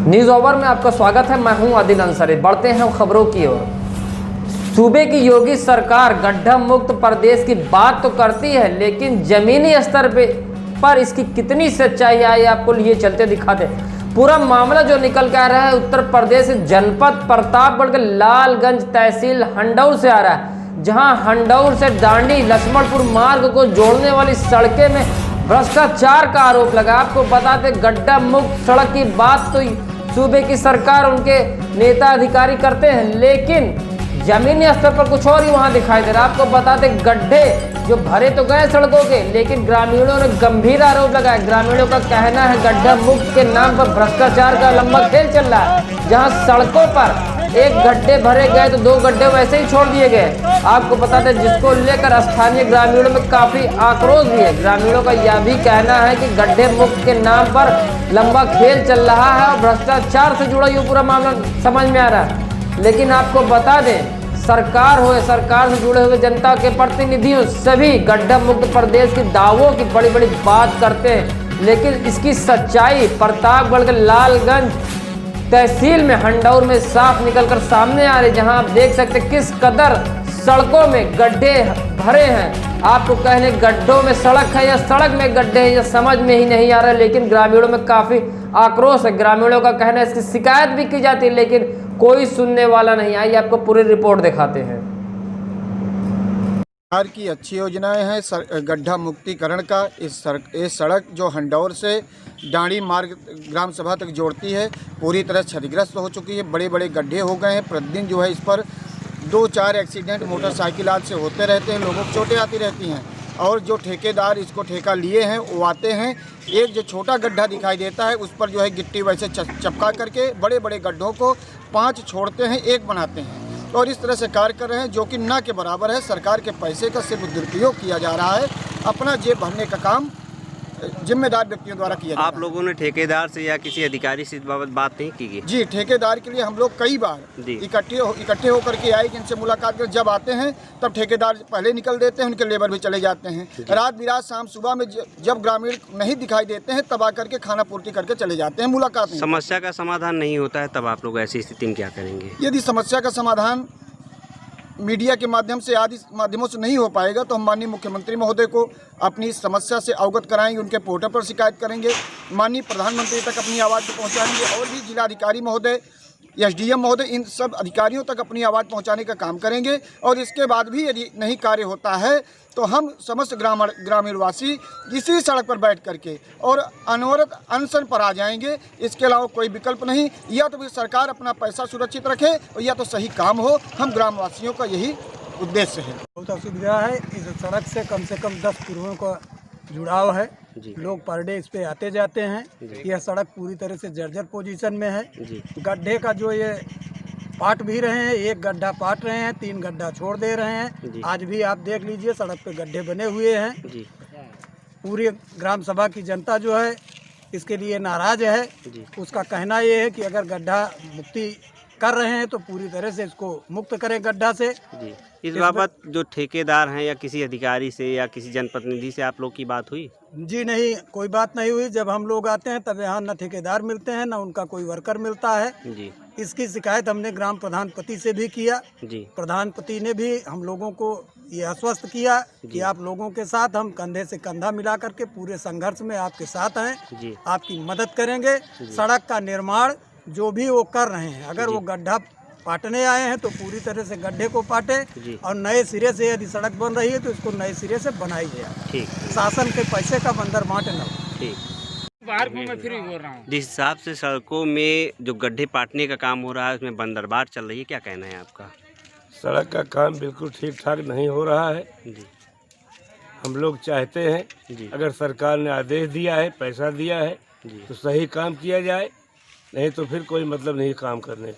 News over में आपका स्वागत है। मैं हूं आदिल अंसारी। बढ़ते हैं खबरों की ओर। सूबे की योगी सरकार गड्ढा मुक्त प्रदेश की बात तो करती है, लेकिन जमीनी स्तर पर इसकी कितनी सच्चाई है आपको ये चलते दिखाते। पूरा मामला जो निकल के आ रहा है उत्तर प्रदेश जनपद प्रतापगढ़ के लालगंज तहसील हंडौर से आ रहा है, जहां हंडौर से डांडी लक्ष्मणपुर मार्ग को जोड़ने वाली सड़कें में भ्रष्टाचार का आरोप लगा। आपको बताते गड्ढा मुक्त सड़क की बात तो सूबे की सरकार उनके नेता अधिकारी करते हैं, लेकिन जमीनी स्तर पर कुछ और ही वहां दिखाई दे रहा है। आपको बताते गड्ढे जो भरे तो गए सड़कों के, लेकिन ग्रामीणों ने गंभीर आरोप लगाया। ग्रामीणों का कहना है गड्ढा मुक्त के नाम पर भ्रष्टाचार का लंबा खेल चल रहा है, जहां सड़कों पर एक गड्ढे भरे गए तो 2 गड्ढे वैसे ही छोड़ दिए गए। आपको बताते जिसको लेकर स्थानीय ग्रामीणों में काफी आक्रोश भी है। ग्रामीणों का यह भी कहना है कि गड्ढे मुक्त के नाम पर लंबा खेल चल रहा है और भ्रष्टाचार से जुड़ा ये पूरा मामला समझ में आ रहा है। लेकिन आपको बता दें सरकार से जुड़े हुए जनता के प्रतिनिधियों सभी गड्ढा मुक्त प्रदेश के दावों की बड़ी बड़ी बात करते हैं, लेकिन इसकी सच्चाई प्रतापगढ़ के लालगंज तहसील में हंडौर में साफ निकलकर सामने आ रही, जहां आप देख सकते किस कदर सड़कों में गड्ढे भरे हैं। आपको कहने गड्ढों में सड़क है या सड़क में गड्ढे हैं, या समझ में ही नहीं आ रहा है। लेकिन ग्रामीणों में काफी आक्रोश है। ग्रामीणों का कहना है इसकी शिकायत भी की जाती है, लेकिन कोई सुनने वाला नहीं। आइए आपको पूरी रिपोर्ट दिखाते हैं। सरकार की अच्छी योजनाएं हैं गड्ढा मुक्तिकरण का। इस सड़क जो हंडौर से डांडी मार्ग ग्राम सभा तक जोड़ती है पूरी तरह क्षतिग्रस्त हो चुकी है। बड़े बड़े गड्ढे हो गए हैं। प्रतिदिन जो है इस पर 2-4 एक्सीडेंट मोटरसाइकिल आज से होते रहते हैं, लोगों को चोटें आती रहती हैं। और जो ठेकेदार इसको ठेका लिए हैं वो आते हैं, एक जो छोटा गड्ढा दिखाई देता है उस पर जो है गिट्टी वैसे चपका करके बड़े बड़े गड्ढों को 5 छोड़ते हैं, 1 बनाते हैं और इस तरह से कार्य कर रहे हैं, जो कि ना के बराबर है। सरकार के पैसे का सिर्फ दुरुपयोग किया जा रहा है, अपना जेब भरने का काम जिम्मेदार व्यक्तियों द्वारा किया जा रहा है। आप लोगों ने ठेकेदार से या किसी अधिकारी से इस बाबत बात नहीं की? जी, ठेकेदार के लिए हम लोग कई बार इकट्ठे होकर के आए, जिनसे मुलाकात कर जब आते हैं तब ठेकेदार पहले निकल देते हैं, उनके लेबर भी चले जाते हैं। रात बिरात शाम सुबह में जब ग्रामीण नहीं दिखाई देते हैं तब आकर के खाना पूर्ति करके चले जाते हैं। मुलाकात समस्या का समाधान नहीं होता है, तब आप लोग ऐसी स्थिति में क्या करेंगे? यदि समस्या का समाधान मीडिया के माध्यम से आदि माध्यमों से नहीं हो पाएगा तो हम माननीय मुख्यमंत्री महोदय को अपनी इस समस्या से अवगत कराएंगे, उनके पोर्टल पर शिकायत करेंगे, माननीय प्रधानमंत्री तक अपनी आवाज़ को पहुंचाएंगे और भी जिलाधिकारी महोदय, एसडीएम महोदय, इन सब अधिकारियों तक अपनी आवाज़ पहुंचाने का काम करेंगे। और इसके बाद भी यदि नहीं कार्य होता है तो हम समस्त ग्रामीणवासी इसी सड़क पर बैठ करके और अनवरत अनशन पर आ जाएंगे। इसके अलावा कोई विकल्प नहीं। या तो फिर सरकार अपना पैसा सुरक्षित रखे और या तो सही काम हो। हम ग्रामवासियों का यही उद्देश्य है। बहुत असुविधा है। इस सड़क से कम 10 पुरुषों का जुड़ाव है। लोग पर डे इस पे आते जाते हैं। यह सड़क पूरी तरह से जर्जर पोजीशन में है। गड्ढे का जो ये पाट भी रहे हैं, 1 गड्ढा पाट रहे हैं, 3 गड्ढा छोड़ दे रहे हैं। आज भी आप देख लीजिए सड़क पे गड्ढे बने हुए हैं। पूरी ग्राम सभा की जनता जो है इसके लिए नाराज है। उसका कहना ये है कि अगर गड्ढा मुक्ति कर रहे हैं तो पूरी तरह से इसको मुक्त करें गड्ढा से। इस बाबत जो ठेकेदार हैं या किसी अधिकारी से या किसी जनप्रतिनिधि से आप लोग की बात हुई? जी नहीं, कोई बात नहीं हुई। जब हम लोग आते हैं तब यहाँ न ठेकेदार मिलते हैं, न उनका कोई वर्कर मिलता है। इसकी शिकायत हमने ग्राम प्रधानपति से भी किया। प्रधानपति ने भी हम लोगों को ये आश्वस्त किया कि आप लोगों के साथ हम कंधे से कंधा मिला करके पूरे संघर्ष में आपके साथ हैं, आपकी मदद करेंगे। सड़क का निर्माण जो भी वो कर रहे हैं, अगर वो गड्ढा पाटने आए हैं तो पूरी तरह से गड्ढे को पाटे और नए सिरे से यदि सड़क बन रही है तो इसको नए सिरे से बनाई जाए। शासन के पैसे का बंदर बांट न हो। बाहर को मैं फिर भी बोल रहा हूँ। जिस हिसाब से सड़कों में जो गड्ढे पाटने का काम हो रहा है उसमें बंदरबाट चल रही है, क्या कहना है आपका? सड़क का काम बिल्कुल ठीक ठाक नहीं हो रहा है। हम लोग चाहते हैं अगर सरकार ने आदेश दिया है, पैसा दिया है तो सही काम किया जाए, नहीं तो फिर कोई मतलब नहीं काम करने।